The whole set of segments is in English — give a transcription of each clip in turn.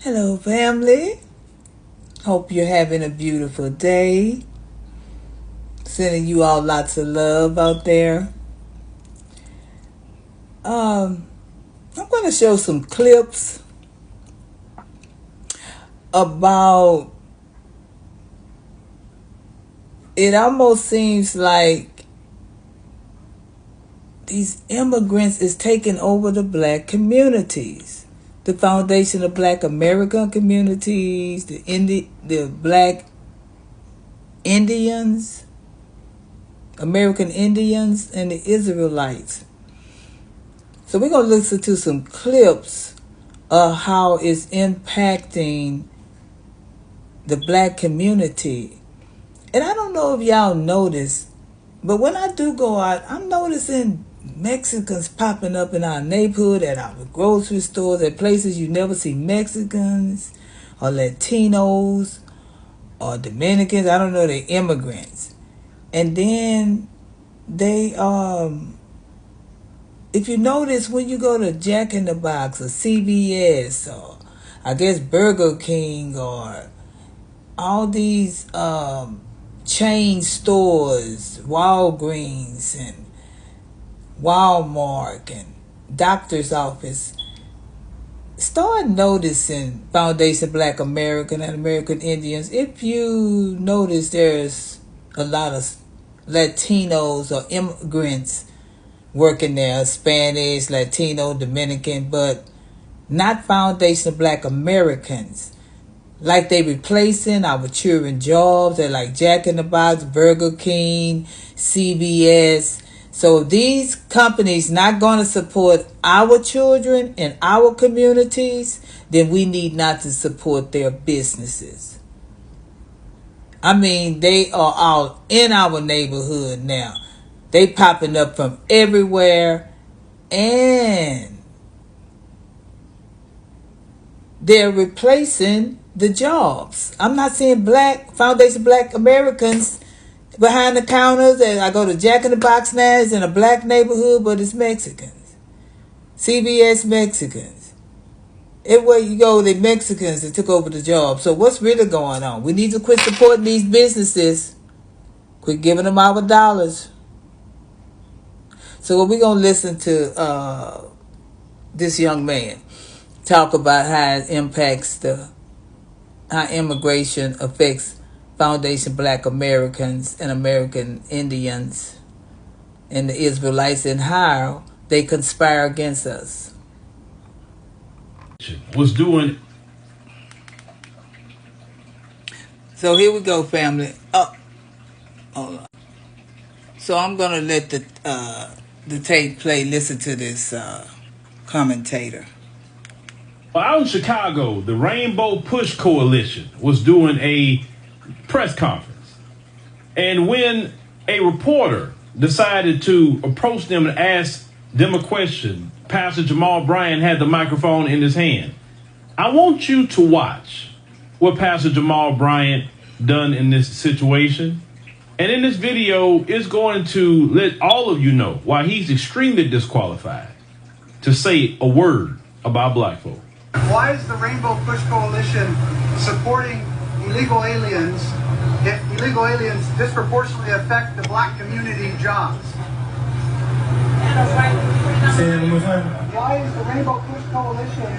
Hello, family. Hope you're having a beautiful day. Sending you all lots of love out there. I'm going to show some clips about. It almost seems like these immigrants is taking over the black communities. The foundation of Black American communities, the Black Indians, American Indians, and the Israelites. So we're going to listen to some clips of how it's impacting the black community. And I don't know if y'all notice, but when I do go out, I'm noticing Mexicans popping up in our neighborhood, at our grocery stores, at places you never see Mexicans or Latinos or Dominicans. I don't know, they're immigrants. And then they, if you notice, when you go to Jack in the Box or CVS or I guess Burger King or all these chain stores, Walgreens and Walmart and doctor's office, start noticing Foundation Black American and American Indians. If you notice, there's a lot of Latinos or immigrants working there, Spanish, Latino, Dominican, but not Foundation Black Americans. Like they replacing our children jobs at like Jack in the Box, Burger King, CVS. So if these companies not going to support our children and our communities, then we need not to support their businesses. I mean, they are all in our neighborhood now. They popping up from everywhere, and they're replacing the jobs. I'm not seeing Black Foundation Black Americans behind the counters. And I go to Jack in the Box now, it's in a black neighborhood, but it's Mexicans. CVS Mexicans. Everywhere you go, the Mexicans that took over the job. So what's really going on? We need to quit supporting these businesses. Quit giving them our dollars. So we're going to listen to this young man talk about how it impacts how immigration affects Foundation Black Americans and American Indians and the Israelites, and how they conspire against us. Was doing. So here we go, family. Hold on. So I'm gonna let the tape play. Listen to this commentator. Out in Chicago, the Rainbow Push Coalition was doing a press conference. And when a reporter decided to approach them and ask them a question, Pastor Jamal Bryant had the microphone in his hand. I want you to watch what Pastor Jamal Bryant done in this situation. And in this video, it's going to let all of you know why he's extremely disqualified to say a word about black folk. Why is the Rainbow Push Coalition supporting illegal aliens if illegal aliens disproportionately affect the black community jobs? Say that one more time. Why is the Rainbow Push Coalition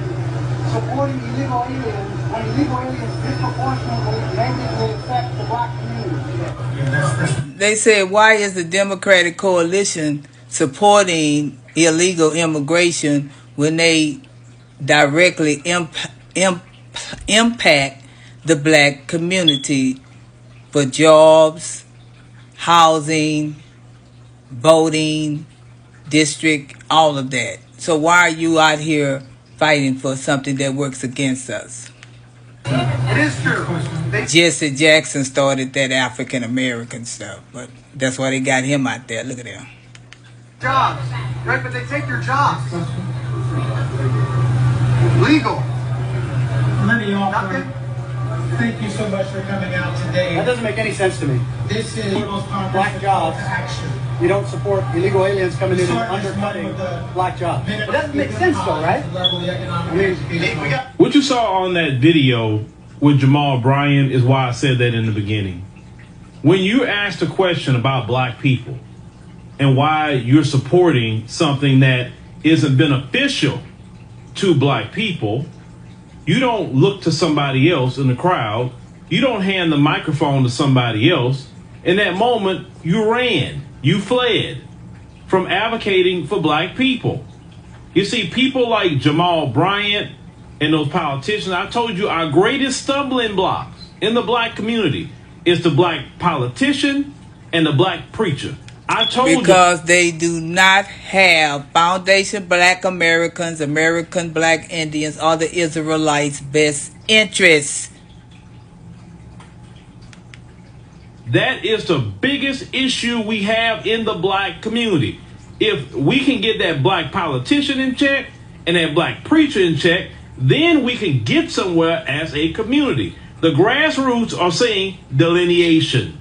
supporting illegal aliens when illegal aliens disproportionately negatively affect the black community? They said, why is the Democratic Coalition supporting illegal immigration when they directly impact the black community for jobs, housing, voting, district, all of that? So why are you out here fighting for something that works against us? It is true. Jesse Jackson started that African American stuff, but that's why they got him out there. Look at him. Jobs, right? But they take your jobs. Legal. Let me offer. Nothing. Thank you so much for coming out today. That doesn't make any sense to me. This is People's Conference Black jobs. Action. you don't support illegal aliens coming in and undercutting black jobs. It doesn't make sense though, right? What you saw on that video with Jamal Bryant is why I said that in the beginning. When you asked a question about black people and why you're supporting something that isn't beneficial to black people, you don't look to somebody else in the crowd. You don't hand the microphone to somebody else. In that moment, you ran, you fled from advocating for black people. You see, people like Jamal Bryant and those politicians, I told you our greatest stumbling blocks in the black community is the black politician and the black preacher. I told you. Because they do not have Foundation Black Americans, American Black Indians, or the Israelites' best interests. That is the biggest issue we have in the black community. If we can get that black politician in check and that black preacher in check, then we can get somewhere as a community. The grassroots are saying delineation.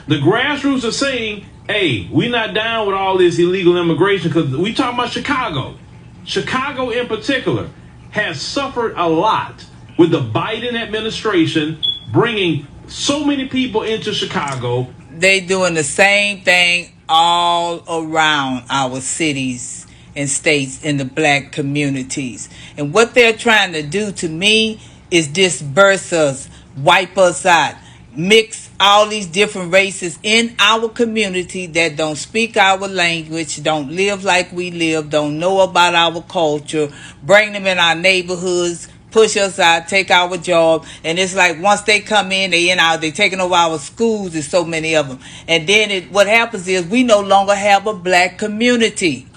The grassroots are saying, hey, we're not down with all this illegal immigration, because we talking about Chicago. Chicago in particular has suffered a lot with the Biden administration bringing so many people into Chicago. They doing the same thing all around our cities and states in the black communities. And what they're trying to do to me is disperse us, wipe us out, mix all these different races in our community that don't speak our language, don't live like we live, don't know about our culture, bring them in our neighborhoods, push us out, take our job. And it's like once they come in, they taking over our schools. There's so many of them. And then what happens is we no longer have a black community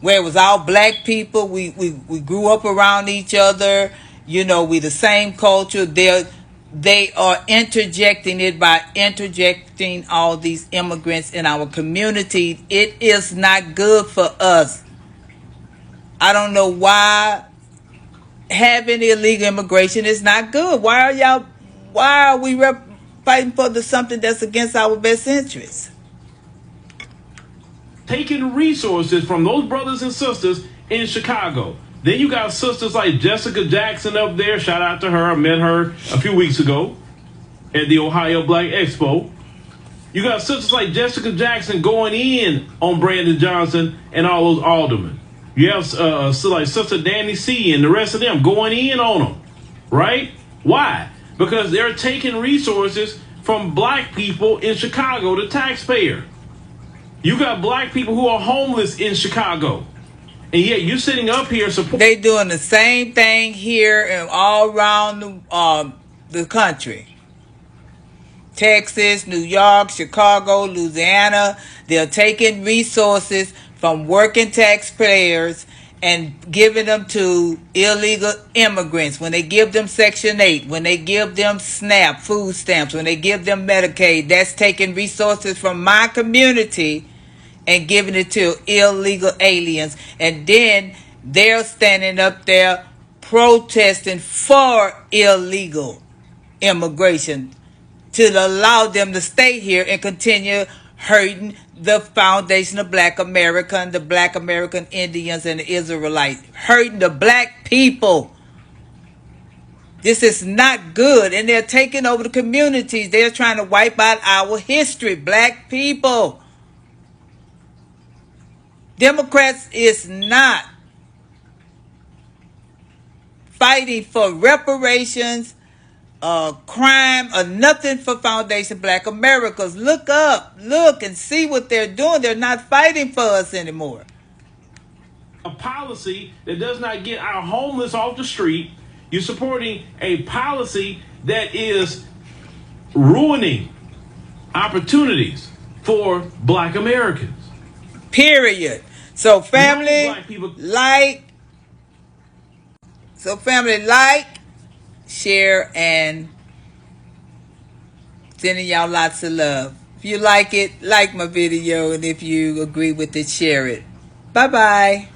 where it was all black people. We grew up around each other. You know, we the same culture. They are interjecting it by interjecting all these immigrants in our community. It is not good for us. I don't know why having illegal immigration is not good. Why are we fighting for something that's against our best interests? Taking resources from those brothers and sisters in Chicago. Then you got sisters like Jessica Jackson up there. Shout out to her. I met her a few weeks ago at the Ohio Black Expo. You got sisters like Jessica Jackson going in on Brandon Johnson and all those aldermen. You have like Sister Danny C and the rest of them going in on them, right? Why? Because they're taking resources from black people in Chicago, the taxpayer. You got black people who are homeless in Chicago. And yet you're sitting up here supporting. They doing the same thing here and all around the country. Texas, New York, Chicago, Louisiana. They're taking resources from working taxpayers and giving them to illegal immigrants. When they give them Section 8, when they give them SNAP, food stamps, when they give them Medicaid, that's taking resources from my community and giving it to illegal aliens. And then they're standing up there protesting for illegal immigration to allow them to stay here and continue hurting the foundation of Black America and the Black American Indians and the Israelites, hurting the black people. This is not good. And they're taking over the communities. They're trying to wipe out our history, black people. Democrats is not fighting for reparations, crime, or nothing for Foundation Black Americans. Look and see what they're doing. They're not fighting for us anymore. A policy that does not get our homeless off the street. You're supporting a policy that is ruining opportunities for black Americans. Period. So family, share, and sending y'all lots of love. If you like it, like my video, and if you agree with it, share it. Bye-bye.